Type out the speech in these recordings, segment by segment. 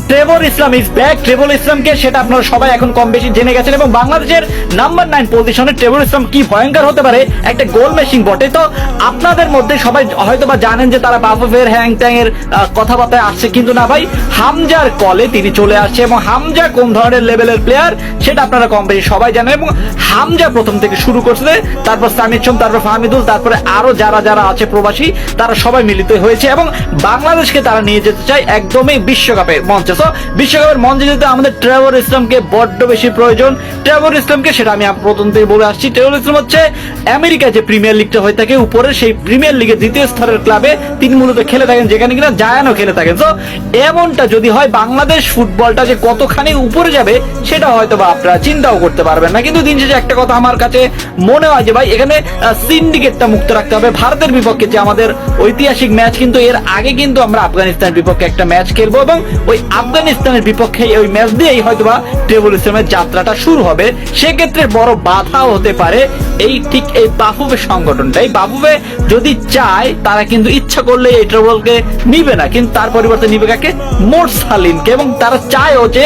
Trevor Islam is back. Trevor ইসলামকে সেটা আপনারা সবাই এখন কম বেশি জেনে গেছেন, এবং বাংলাদেশের নাম্বার 9 পজিশনে ট্রেভর ইসলাম কি ভয়ঙ্কর হতে পারে, একটা গোল মেশিন বটে। তো আপনাদের মধ্যে সবাই হয়তো বা জানেন যে তারা বাফুফের হ্যাং ট্যাং এর কথাবার্তায় আসছে, কিন্তু না ভাই, হামজার কলে তিনি চলে আসছে, এবং হামজা কোন ধরনের লেভেলের প্লেয়ার সেটা আপনারা কম বেশি সবাই জানেন। এবং হামজা প্রথম থেকে শুরু করছে, তারপর সামিদ, তারপর ফাহমিদুল, তারপরে আরো যারা যারা আছে প্রবাসী, তারা সবাই মিলিত হয়েছে এবং বাংলাদেশকে তারা নিয়ে যেতে চায় একদমই বিশ্বকাপের মঞ্চে। তো বিশ্বকাপের মঞ্চে যেতে আমাদের ট্রেভর ইসলামকে বড্ড বেশি প্রয়োজন। ট্রেভর ইসলামকে সেটা আমি প্রথম থেকে বলে আসছি, ট্রেভর ইসলাম হচ্ছে আমেরিকায় যে প্রিমিয়ার লিগটা হয়ে থাকে উপরে, সেই প্রিমিয়ার লিগের দ্বিতীয় স্তরের ক্লাবে তিনি মূলত খেলে থাকেন, যেখানে কিনা জায়ানও খেলে থাকেন। তো এমনটা যদি হয়, বাংলাদেশ ফুটবলটা যে কতখানি উপরে যাবে সেটা হয়তো বা আপনারা চিন্তাও করতে পারবেন না। কিন্তু দিন শেষে একটা কথা আমার কাছে মনে হয় যে ভাই, এখানে সিন্ডিকেটটা মুক্ত রাখতে হবে। ভারতের বিপক্ষে যে আমাদের ঐতিহাসিক ম্যাচ, কিন্তু এর আগে কিন্তু আমরা আফগানিস্তানের বিপক্ষে একটা ম্যাচ খেলবো, এবং ওই আফগানিস্তানের বিপক্ষে ওই ম্যাচ দিয়েই হয়তোবা ট্রেভর ইসলামের যাত্রাটা শুরু হবে। সেক্ষেত্রে বড় বাধাও হতে পারে এই ঠিক এই বাফুফে সংগঠনটাই। বাফুফে যদি চায়, তারা কিন্তু ইচ্ছা করলে এই ট্রেভরকে নিবে না, কিন্তু তার পরিবর্তে নিবে কাকে? মোরসালিনকে। এবং তারা চায়ও যে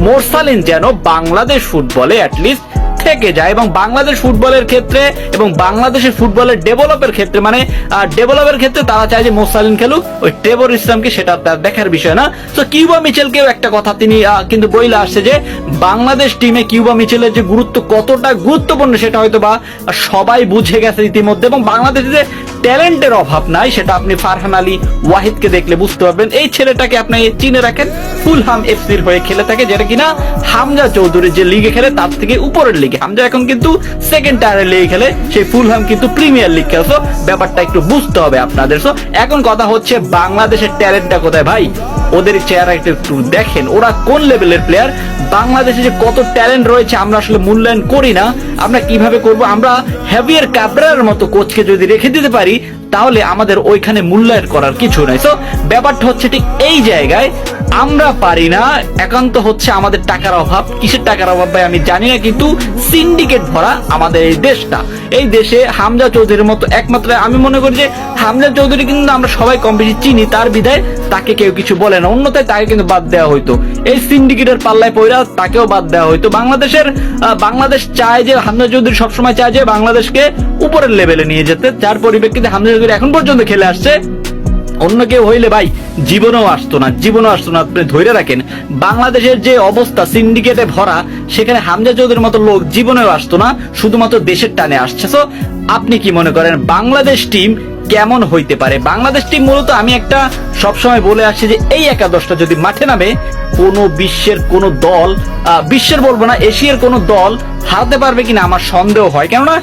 মোরসালিন যেন বাংলাদেশ ফুটবলে অ্যাটলিস্ট থেকে যায়, এবং বাংলাদেশ ফুটবলের ক্ষেত্রে এবং বাংলাদেশের ফুটবলের ডেভেলপের ক্ষেত্রে, মানে ডেভেলপের ক্ষেত্রে তারা চায় যে মোরসালিন খেলুক, ওই ট্রেভর ইসলামকে সেটা তার দেখার বিষয় না। তো কিউবা মিচেলকেও একটা কথা তিনি কিন্তু বইলে আসছে যে বাংলাদেশ টিমে কিউবা মিচেলের যে গুরুত্ব কতটা গুরুত্বপূর্ণ সেটা হয়তো বা সবাই বুঝে গেছে ইতিমধ্যে। এবং বাংলাদেশে যে ট্যালেন্টের অভাব নাই সেটা আপনি ফারহান আলী ওয়াহিদকে দেখলে বুঝতে পারবেন। এই ছেলেটাকে আপনি চিনে রাখেন, ফুলহাম এফসির হয়ে খেলে থাকে, যেটা কিনা হামজা চৌধুরী যে লিগে খেলে তার থেকে উপরের লিগে। হামজা এখন কিন্তু সেকেন্ড টায়ারের লিগে খেলে, সেই ফুলহাম কিন্তু প্রিমিয়ার লিগ খেলছো। ব্যাপারটা একটু বুঝতে হবে আপনাদের। সো এখন কথা হচ্ছে বাংলাদেশের ট্যালেন্টটা কোথায় ভাই? ওদের চেহারা একটু দেখেন, ওরা কোন লেভেলের প্লেয়ার। বাংলাদেশে যে কত ট্যালেন্ট রয়েছে আমরা আসলে মূল্যায়ন করি না। আমরা কিভাবে করব? আমরা হেভিয়ার ক্যাব্রার মতো কোচকে যদি রেখে দিতে পারি, তাহলে আমাদের ওইখানে মূল্যায়ন করার কিছু নাই। তো ব্যাপারটা হচ্ছে ঠিক এই জায়গায় আমরা পারি না, একান্ত হচ্ছে আমাদের টাকার অভাব। কিসের টাকার অভাব ভাই আমি জানি না, কিন্তু সিন্ডিকেট ভরা আমাদের এই দেশটা। এই দেশে হামজা চৌধুরীর মতো একমাত্র, আমি মনে করি যে হামজা চৌধুরী কিন্তু আমরা সবাই কম বেশি চিনি, তার বিধায় তাকে কেউ কিছু বলে না, অন্যথায় তাকে কিন্তু বাদ দেওয়া হইতো। এই সিন্ডিকেটের পাল্লায় পড়া তাকেও বাদ দেওয়া হইতো। বাংলাদেশ চায় যে হামজা চৌধুরী সবসময় চায় যে বাংলাদেশকে উপরের লেভেলে নিয়ে যেতে, যার পরিপ্রেক্ষিতে হামজা চৌধুরী এখন পর্যন্ত খেলে আসছে। অন্য কেউ হইলে ভাই জীবনেও আসতো না। আপনি ধরে রাখেন, বাংলাদেশের যে অবস্থা সিন্ডিকেটে ভরা, সেখানে হামজা চৌধুরীর মতো লোক জীবনেও আসতো না, শুধুমাত্র দেশের টানে আসছে। তো আপনি কি মনে করেন বাংলাদেশ টিম কেমন হইতে পারে? বাংলাদেশ টিম মূলত আমি একটা সবসময় বলে আসছি যে এই একাদশটা যদি মাঠে নামে, কোনো বিশ্বের কোনো দল, বিশ্বের বলবো না, এশিয়ার কোনো দল হারাতে পারবে কিনা আমার সন্দেহ হয়। কেননা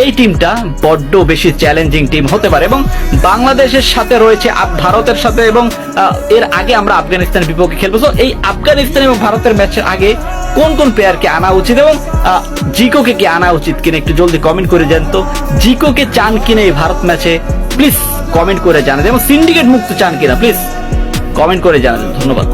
এই টিমটা বড্ড বেশি চ্যালেঞ্জিং টিম হতে পারে। এবং বাংলাদেশের সাথে রয়েছে ভারতের সাথে, এবং এর আগে আমরা আফগানিস্তানের বিপক্ষে খেলবো। তো এই আফগানিস্তান এবং ভারতের ম্যাচের আগে কোন কোন প্লেয়ারকে আনা উচিত, এবং জিকোকে কি আনা উচিত কিনা একটু জলদি কমেন্ট করে জান। তো জিকোকে চান কিনা এই ভারত ম্যাচে প্লিজ কমেন্ট করে জানান, এবং সিন্ডিকেট মুক্ত চান কিনা প্লিজ কমেন্ট করে জানান। ধন্যবাদ।